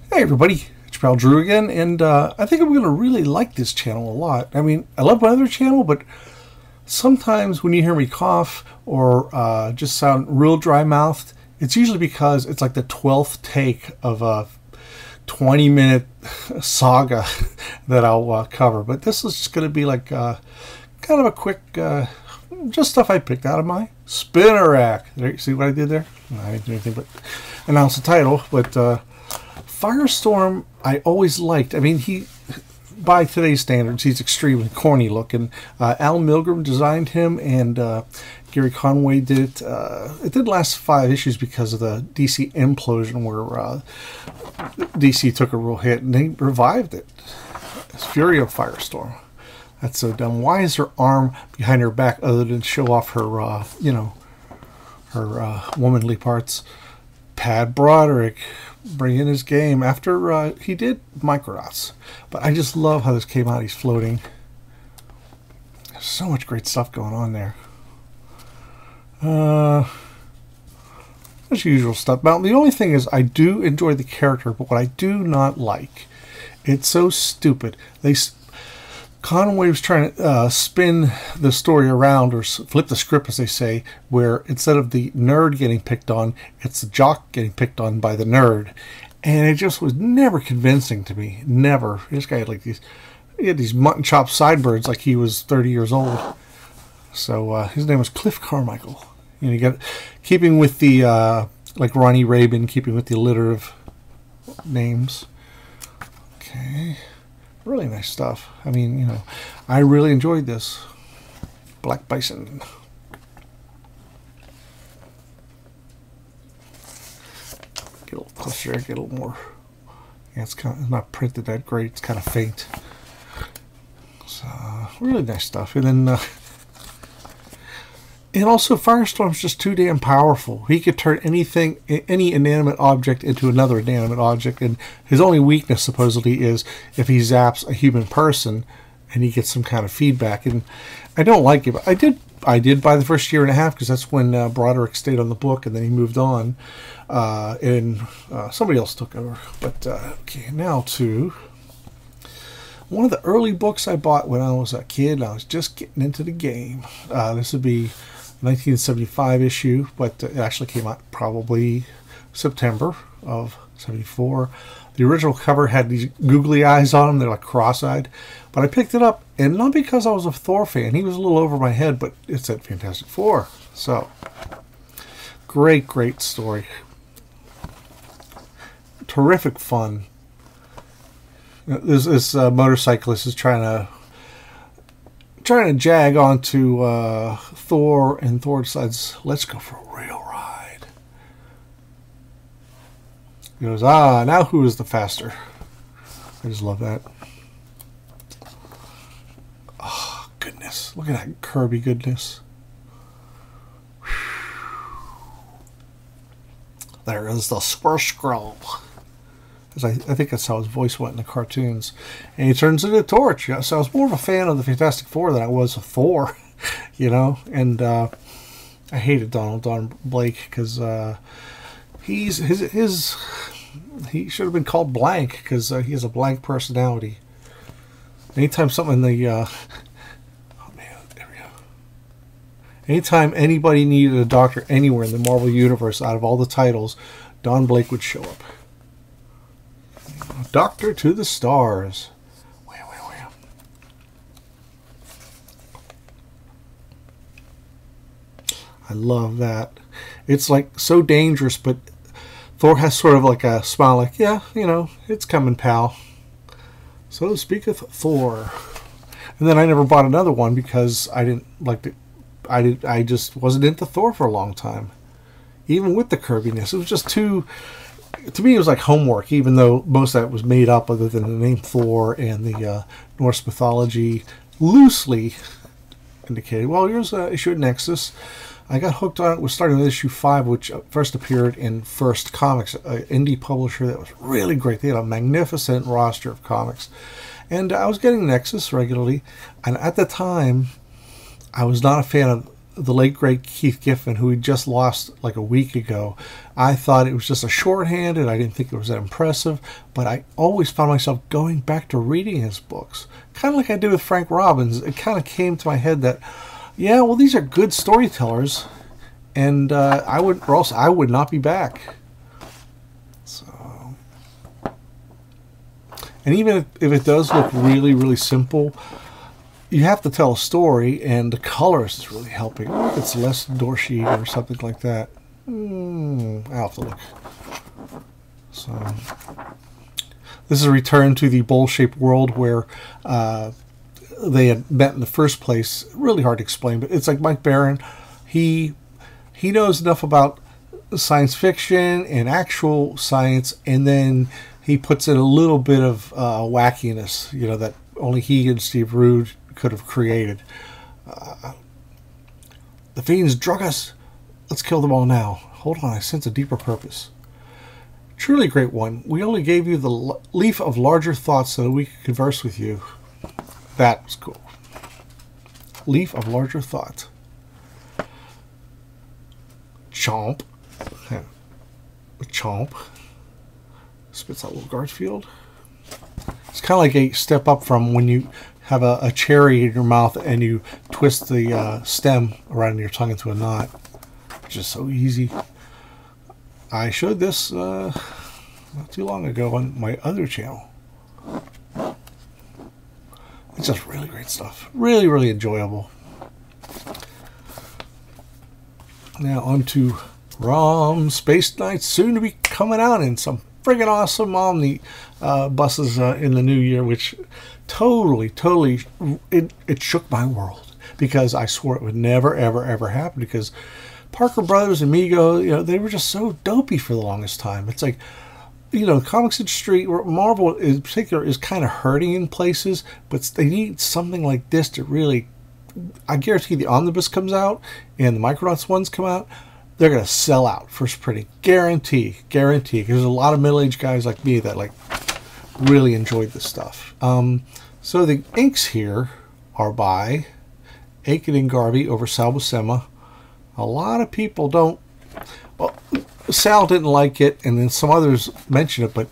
Hey everybody, it's your pal Drew again, and I think I'm going to really like this channel a lot. I mean, I love my other channel, but sometimes when you hear me cough or just sound real dry-mouthed, it's usually because it's like the 12th take of a 20-minute saga that I'll cover. But this is just going to be like kind of a quick, just stuff I picked out of my spinner rack. There, you see what I did there? No, I didn't do anything but announce the title, but Firestorm, I always liked. I mean, by today's standards, he's extremely corny looking. Al Milgrom designed him, and Gary Conway did it. It did last 5 issues because of the DC implosion, where DC took a real hit, and they revived it. It's Fury of Firestorm. That's so dumb. Why is her arm behind her back other than show off her, her womanly parts? Pat Broderick bringing his game after he did Microdot's. But I just love how this came out. He's floating. There's so much great stuff going on there. As usual stuff. Now, the only thing is I do enjoy the character, but what I do not like, it's so stupid. Conway was trying to spin the story around, or flip the script, as they say, where instead of the nerd getting picked on, it's the jock getting picked on by the nerd. And it just was never convincing to me. Never. This guy had like he had these mutton chop sideburns like he was 30 years old. So his name was Cliff Carmichael. And you got, keeping with the, like Ronnie Rabin, keeping with the litter of names. Okay. Really nice stuff. I mean, I really enjoyed this. Black Bison. Get a little closer, get a little more. Yeah, it's not printed that great. It's kind of faint. So, really nice stuff. And then, and also Firestorm's just too damn powerful. He could turn anything, any inanimate object into another inanimate object, and his only weakness supposedly is if he zaps a human person and he gets some kind of feedback. And I don't like it, but I did buy the first year and a half because that's when Broderick stayed on the book, and then he moved on, and somebody else took over. But okay, now to one of the early books I bought when I was a kid. And I was just getting into the game. This would be 1975 issue, but it actually came out probably September of 74. The original cover had these googly eyes on them. They're like cross-eyed. But I picked it up, and not because I was a Thor fan. He was a little over my head, but it's at Fantastic Four. So, great story. Terrific fun. This motorcyclist is trying to jag onto Thor, and Thor decides, let's go for a real ride. He goes, now who is the faster? I just love that. Oh, goodness. Look at that Kirby goodness. There is the Squirrel. I think that's how his voice went in the cartoons. And he turns into a torch. So I was more of a fan of the Fantastic Four than I was of Thor, And I hated Don Blake because he should have been called Blank, because he has a blank personality. Anytime something in the oh man, there we go. Anytime anybody needed a doctor anywhere in the Marvel Universe, out of all the titles, Don Blake would show up. Doctor to the stars. Wow. I love that. It's like so dangerous, but Thor has sort of like a smile, like, yeah, it's coming, pal. So speaketh Thor. And then I never bought another one because I didn't like it. I just wasn't into Thor for a long time. Even with the Kirbiness, it was just too. To me, it was like homework, even though most of that was made up other than the name Thor and the Norse mythology loosely indicated. Well, here's an issue at Nexus. I got hooked on it. Was starting with issue 5, which first appeared in First Comics, an indie publisher that was really great. They had a magnificent roster of comics. And I was getting Nexus regularly. And at the time, I was not a fan the late great Keith Giffen, who we just lost like a week ago. I thought it was just a shorthand, and I didn't think it was that impressive, but I always found myself going back to reading his books, kind of like I did with Frank Robbins. It kind of came to my head that, yeah, well, these are good storytellers, and I would not be back. So, and even if it does look really, really simple, you have to tell a story, and the colors is really helping. If it's less Dorsey or something like that, I'll have to look. So, this is a return to the bowl-shaped world where they had met in the first place. Really hard to explain, but it's like Mike Barron. He knows enough about science fiction and actual science, and then he puts in a little bit of wackiness, you know, that only he and Steve Rude could have created. The fiends drug us. Let's kill them all now. Hold on, I sense a deeper purpose. Truly a great one. We only gave you the leaf of larger thoughts so that we could converse with you. That was cool. Leaf of larger thought. Chomp. Chomp. Spits out a little Garfield. It's kind of like a step up from when you have a cherry in your mouth and you twist the stem around your tongue into a knot. Which is so easy. I showed this not too long ago on my other channel. It's just really great stuff. Really, really enjoyable. Now on to Spaceknight, soon to be coming out in some friggin' awesome Omni buses in the new year, which totally, it shook my world, because I swore it would never, ever happen, because Parker Brothers and Mego, you know, they were just so dopey for the longest time. It's like, you know, the comics industry, Marvel in particular, is kind of hurting in places, but they need something like this to really, I guarantee the Omnibus comes out and the Micronauts ones come out, they're going to sell out first printing. Guarantee. Because there's a lot of middle-aged guys like me that like really enjoyed this stuff. So the inks here are by Aiken and Garvey over Sal Buscema. A lot of people don't, well, Sal didn't like it, and then some others mentioned it, but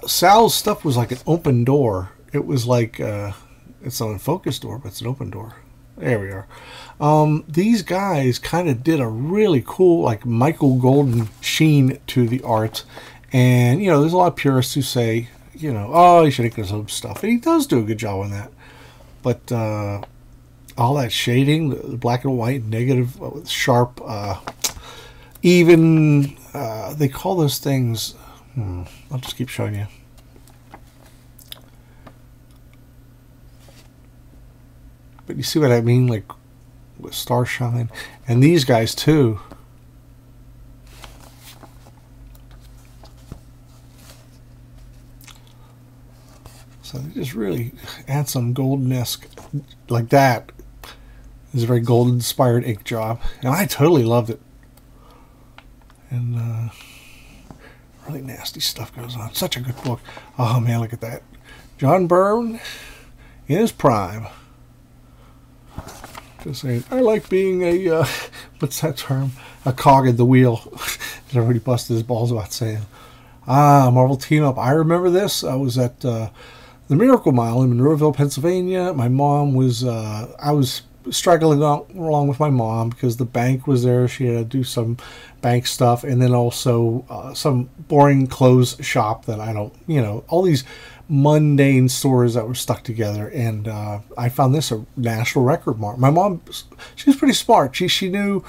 Sal's stuff was like an open door. It was like, it's an unfocused door, but it's an open door. There we are. These guys kind of did a really cool, like, Michael Golden sheen to the art. And, you know, there's a lot of purists who say, you know, oh, he should ink his own stuff. And he does do a good job on that. But all that shading, the black and white, negative, sharp, even, they call those things, I'll just keep showing you. But you see what I mean, like with Starshine, and these guys too. So they just really add some golden-esque, like that. It's a very golden-inspired ink job, and I totally loved it. And really nasty stuff goes on. Such a good book. Oh man, look at that. John Byrne in his prime. Just saying, I like being a, what's that term? A cog in the wheel. Everybody busted his balls about saying. Marvel Team Up. I remember this. I was at the Miracle Mile in Monroeville, Pennsylvania. My mom was, I was struggling along with my mom because the bank was there. She had to do some bank stuff, and then also some boring clothes shop that I don't, you know, all these mundane stores that were stuck together. And I found this a national record mark. My mom, she was pretty smart. She knew,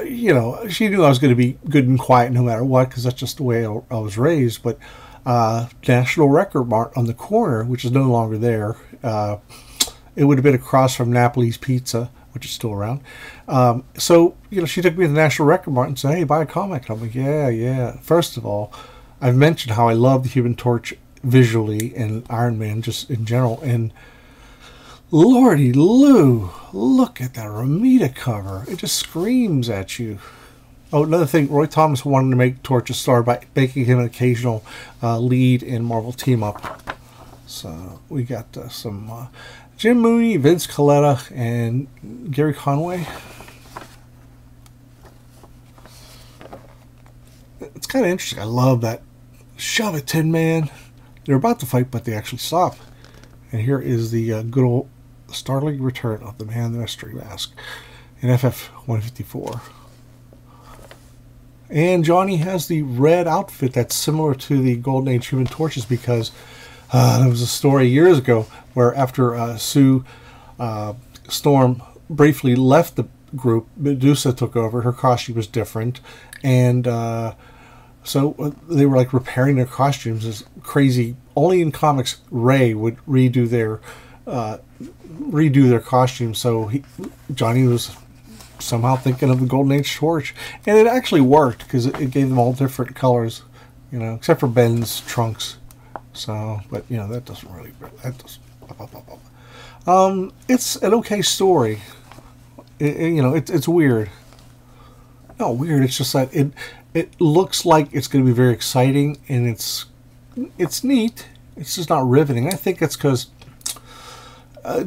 you know, she knew I was going to be good and quiet no matter what, because that's just the way I was raised. But National Record Mart on the corner, which is no longer there. It would have been across from Napoli's Pizza, which is still around. So, you know, she took me to the National Record Mart and said, hey, buy a comic. And I'm like, yeah. First of all, I've mentioned how I love the Human Torch visually and Iron Man just in general. And Lordy Lou, look at that Romita cover. It just screams at you. Oh, another thing, Roy Thomas wanted to make Torch a star by making him an occasional lead in Marvel Team Up. So we got some Jim Mooney, Vince Coletta, and Gary Conway. It's kind of interesting. I love that. Shove it, Tin Man. They're about to fight, but they actually stop. And here is the good old startling return of the Man in the Mystery Mask in FF-154. And Johnny has the red outfit that's similar to the Golden Age Human Torches, because there was a story years ago where after Sue Storm briefly left the group, Medusa took over. Her costume was different, and so they were like repairing their costumes. It's crazy. Only in comics, Ray would redo their costumes. So Johnny was somehow thinking of the Golden Age torch, and it actually worked because it gave them all different colors, you know, except for Ben's trunks. So, but you know, that doesn't really. It's an okay story. You know, it's weird. Not weird. It's just that it looks like it's going to be very exciting, and it's neat. It's just not riveting. I think it's because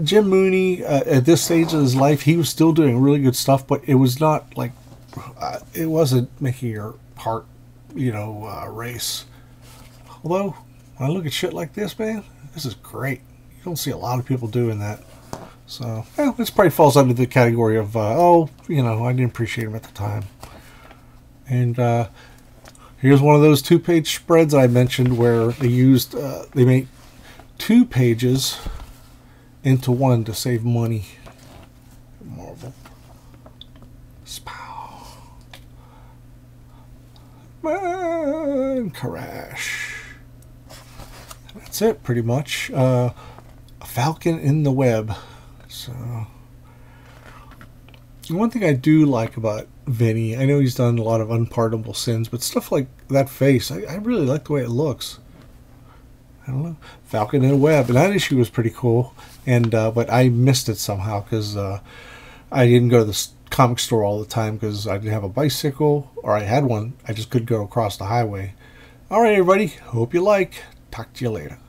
Jim Mooney, at this stage of his life, he was still doing really good stuff, but it was not like it wasn't making your heart, you know, race. Although when I look at shit like this, man, this is great. You don't see a lot of people doing that. So, yeah, this probably falls under the category of, oh, you know, I didn't appreciate him at the time. And here's one of those 2-page spreads I mentioned where they used, they made 2 pages into one to save money. Marvel. Spow. Man, crash. That's it, pretty much. A Falcon in the Web. So, one thing I do like about Vinny, I know he's done a lot of unpardonable sins, but stuff like that face, I really like the way it looks. I don't know, Falcon in a Web, and that issue was pretty cool. And but I missed it somehow because I didn't go to the comic store all the time because I didn't have a bicycle, or I had one, I just couldn't go across the highway. All right, everybody, hope you like. Talk to you later.